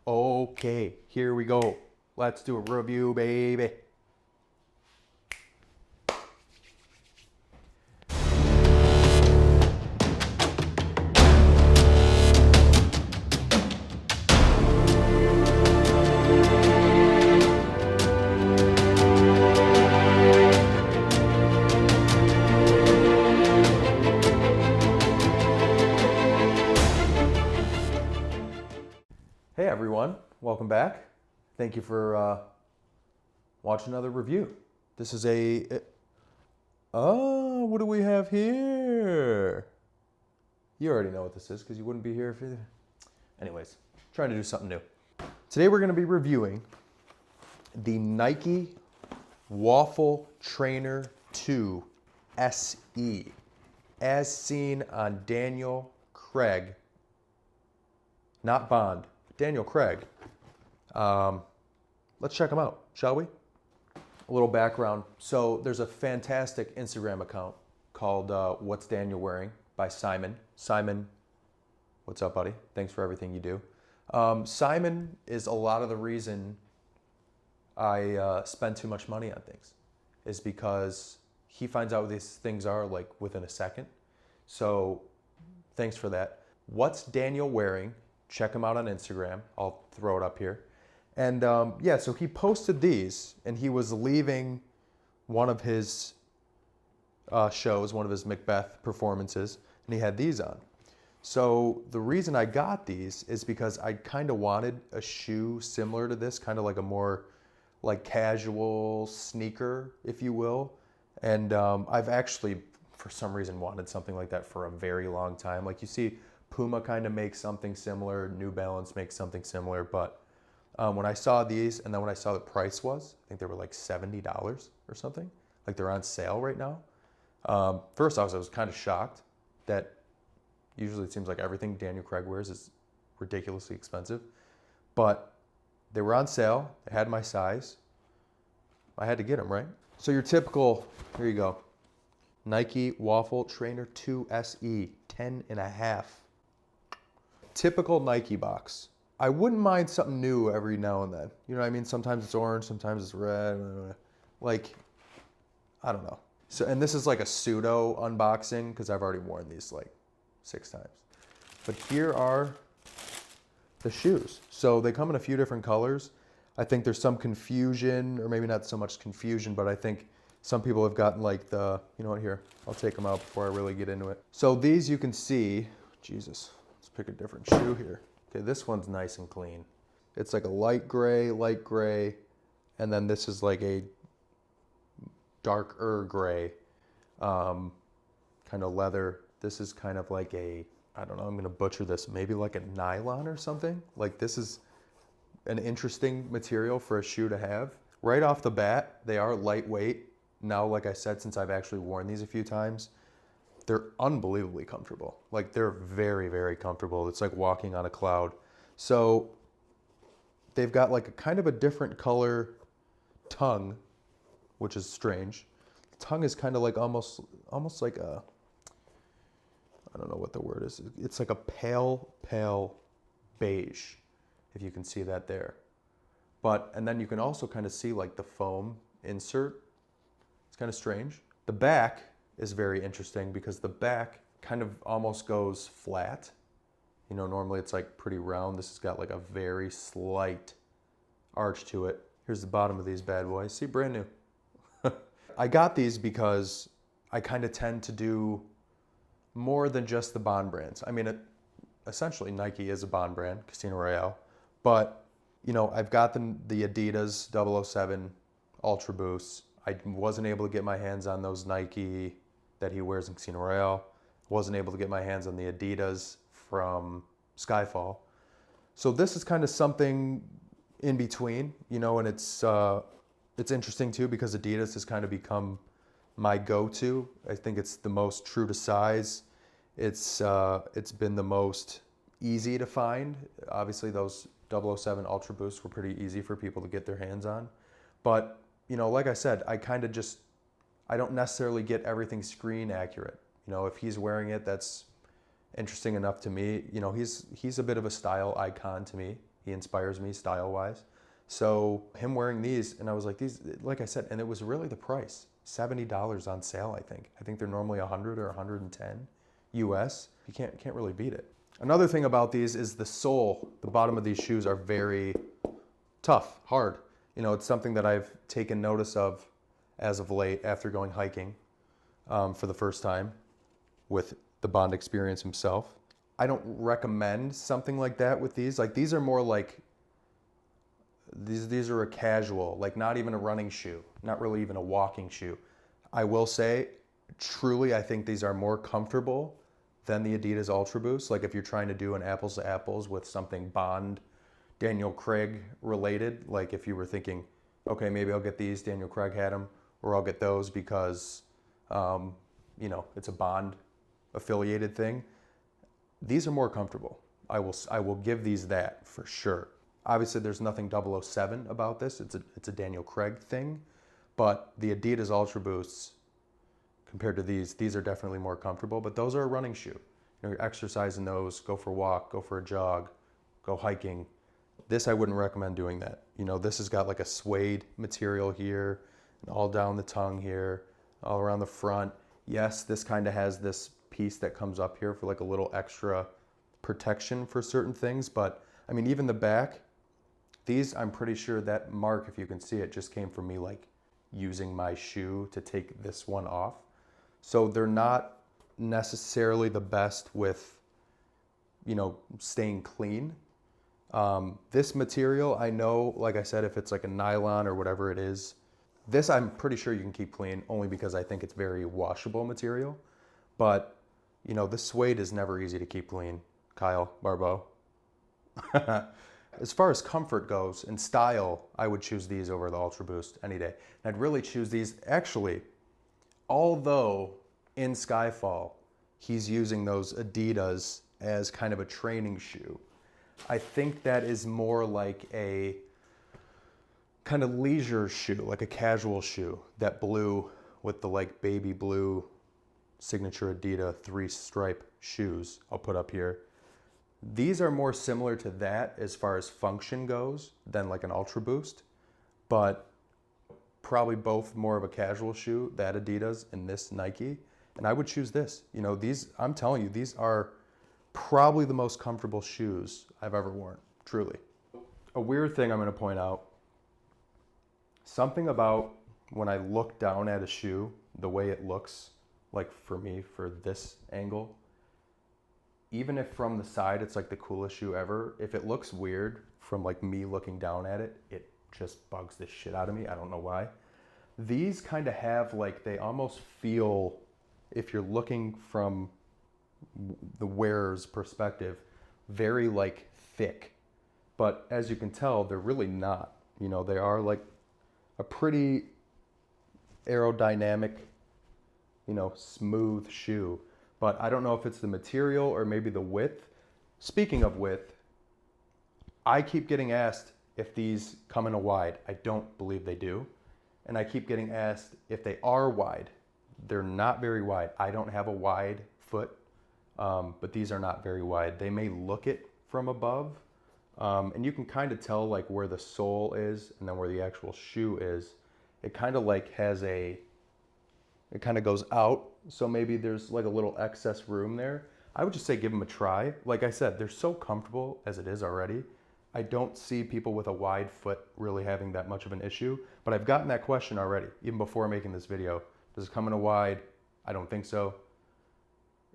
Okay, here we go. Let's do a review, baby. Hey everyone, welcome back. Thank you for watching another review. This is what do we have here? You already know what this is because you wouldn't be here if you... Anyways, trying to do something new. Today we're going to be reviewing the Nike Waffle Trainer SE, as seen on Daniel Craig, not Bond. Daniel Craig. Let's check them out, shall we? A little background. So there's a fantastic Instagram account called What's Daniel Wearing by Simon. Simon, what's up, buddy? Thanks for everything you do. Simon is a lot of the reason I spend too much money on things, is because he finds out what these things are like within a second. So thanks for that. What's Daniel Wearing? Check him out on Instagram. I'll throw it up here. And yeah, so he posted these, and he was leaving one of his shows, one of his Macbeth performances, and he had these on. So the reason I got these is because I kind of wanted a shoe similar to this, kind of like a more like casual sneaker, if you will. And I've actually, for some reason, wanted something like that for a very long time. Like you see, Puma kind of makes something similar, New Balance makes something similar, but when I saw these and then when I saw the price was, I think they were like $70 or something, like they're on sale right now. First I was kind of shocked that usually it seems like everything Daniel Craig wears is ridiculously expensive, but they were on sale, they had my size, I had to get them, right? So your typical, here you go, Nike Waffle Trainer SE, 10.5. Typical Nike box. I wouldn't mind something new every now and then. You know what I mean? Sometimes it's orange, sometimes it's red. Like, I don't know. So, and this is like a pseudo unboxing because I've already worn these like 6 times. But here are the shoes. So they come in a few different colors. I think there's some confusion, or maybe not so much confusion, but I think some people have gotten like the, you know what, here, I'll take them out before I really get into it. So these you can see, Jesus. Let's pick a different shoe here. Okay, this one's nice and clean. It's like a light gray, and then this is like a darker gray, kind of leather. This is kind of like a, I don't know, I'm gonna butcher this, maybe like a nylon or something. Like this is an interesting material for a shoe to have. Right off the bat, they are lightweight. Now, like I said, since I've actually worn these a few times, they're unbelievably comfortable. Like they're very, very comfortable. It's like walking on a cloud. So they've got like a kind of a different color tongue, which is strange. The tongue is kind of like almost like a, I don't know what the word is. It's like a pale beige, if you can see that there. But, and then you can also kind of see like the foam insert. It's kind of strange. The back is very interesting because the back kind of almost goes flat. You know, normally it's like pretty round. This has got like a very slight arch to it. Here's the bottom of these bad boys. See, brand new. I got these because I kind of tend to do more than just the Bond brands. I mean, essentially Nike is a Bond brand, Casino Royale, but you know, I've got the Adidas 007 Ultra Boosts. I wasn't able to get my hands on those Nike that he wears in Casino Royale. Wasn't able to get my hands on the Adidas from Skyfall. So this is kind of something in between, you know, and it's interesting too because Adidas has kind of become my go-to. I think it's the most true to size. It's been the most easy to find. Obviously those 007 Ultra Boosts were pretty easy for people to get their hands on. But, you know, like I said, I kind of just, I don't necessarily get everything screen accurate. You know, if he's wearing it, that's interesting enough to me. You know, he's a bit of a style icon to me. He inspires me style-wise. So him wearing these, and I was like, these, like I said, and it was really the price, $70 on sale, I think. I think they're normally 100 or 110 US. You can't really beat it. Another thing about these is the sole, the bottom of these shoes are very tough, hard. You know, it's something that I've taken notice of as of late after going hiking for the first time with the Bond Experience himself. I don't recommend something like that with these. Like these are more like, these are a casual, like not even a running shoe, not really even a walking shoe. I will say, truly, I think these are more comfortable than the Adidas Ultra Boost. Like if you're trying to do an apples to apples with something Bond, Daniel Craig related, like if you were thinking, okay, maybe I'll get these, Daniel Craig had them, or I'll get those because, you know, it's a Bond affiliated thing. These are more comfortable. I will give these that for sure. Obviously, there's nothing 007 about this. It's a Daniel Craig thing, but the Adidas Ultra Boosts compared to these are definitely more comfortable. But those are a running shoe. You know, you're exercising those. Go for a walk. Go for a jog. Go hiking. This I wouldn't recommend doing that. You know, this has got like a suede material here, and all down the tongue here, all around the front. Yes, this kind of has this piece that comes up here for like a little extra protection for certain things, but I mean, even the back, these, I'm pretty sure that mark, if you can see it, just came from me like using my shoe to take this one off. So they're not necessarily the best with, you know, staying clean. This material, I know, like I said, if it's like a nylon or whatever it is, this I'm pretty sure you can keep clean only because I think it's very washable material. But, you know, this suede is never easy to keep clean, Kyle Barbeau. As far as comfort goes and style, I would choose these over the Ultra Boost any day. And I'd really choose these, actually, although in Skyfall, he's using those Adidas as kind of a training shoe. I think that is more like a kind of leisure shoe, like a casual shoe. That blue with the like baby blue signature Adidas 3-stripe shoes I'll put up here. These are more similar to that as far as function goes than like an Ultra Boost, but probably both more of a casual shoe, that Adidas and this Nike. And I would choose this. You know, these, I'm telling you, these are probably the most comfortable shoes I've ever worn, truly. A weird thing I'm going to point out, something about when I look down at a shoe, the way it looks, like for me, for this angle, even if from the side it's like the coolest shoe ever, if it looks weird from like me looking down at it, it just bugs the shit out of me. I don't know why. These kind of have like, they almost feel, if you're looking from the wearer's perspective, very like thick. But as you can tell, they're really not. You know, they are like a pretty aerodynamic, you know, smooth shoe. But I don't know if it's the material or maybe the width. Speaking of width, I keep getting asked if these come in a wide. I don't believe they do. And I keep getting asked if they are wide. They're not very wide. I don't have a wide foot, but these are not very wide. They may look it from above, and you can kind of tell like where the sole is and then where the actual shoe is. It kind of like has a, it kind of goes out. So maybe there's like a little excess room there. I would just say give them a try. Like I said, they're so comfortable as it is already. I don't see people with a wide foot really having that much of an issue, but I've gotten that question already, even before making this video. Does it come in a wide? I don't think so.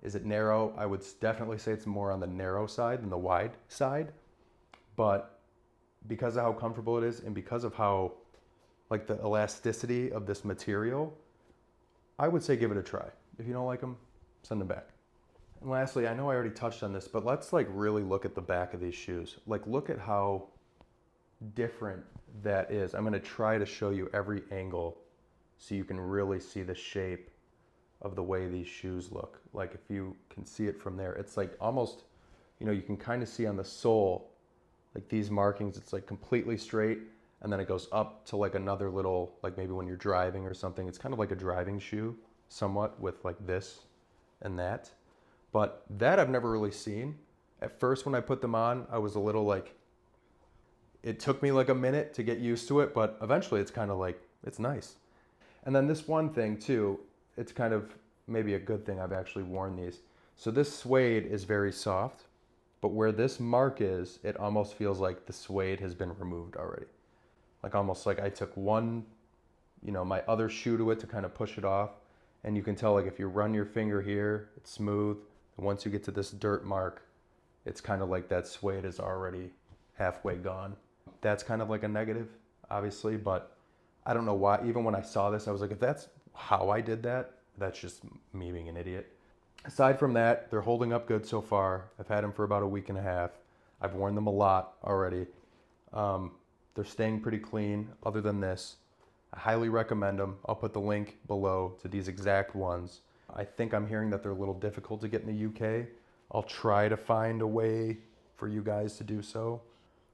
Is it narrow? I would definitely say it's more on the narrow side than the wide side. But because of how comfortable it is and because of how like the elasticity of this material, I would say give it a try. If you don't like them, send them back. And lastly, I know I already touched on this, but let's like really look at the back of these shoes. Like look at how different that is. I'm gonna try to show you every angle so you can really see the shape of the way these shoes look. Like if you can see it from there, it's like almost, you know, you can kind of see on the sole, like these markings, it's like completely straight. And then it goes up to like another little, like maybe when you're driving or something, it's kind of like a driving shoe somewhat with like this and that. But that I've never really seen. At first when I put them on, I was a little like, It took me like a minute to get used to it, but eventually it's kind of like, it's nice. And then this one thing too, it's kind of maybe a good thing I've actually worn these. So this suede is very soft, but where this mark is, it almost feels like the suede has been removed already. Like almost like I took one, my other shoe to it to kind of push it off. And you can tell, like, if you run your finger here, it's smooth. And once you get to this dirt mark, it's kind of like that suede is already halfway gone. That's kind of like a negative, obviously, but I don't know why. Even when I saw this, I was like, if that's how I did that, that's just me being an idiot. Aside from that, they're holding up good so far. I've had them for about a week and a half. I've worn them a lot already. They're staying pretty clean other than this. I highly recommend them. I'll put the link below to these exact ones. I think I'm hearing that they're a little difficult to get in the UK. I'll try to find a way for you guys to do so.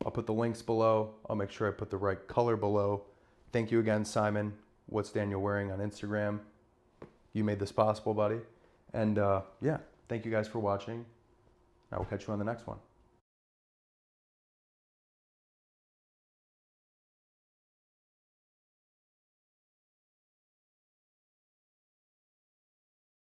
I'll put the links below. I'll make sure I put the right color below. Thank you again, Simon. What's Daniel wearing on Instagram? You made this possible, buddy. And yeah, thank you guys for watching. I will catch you on the next one.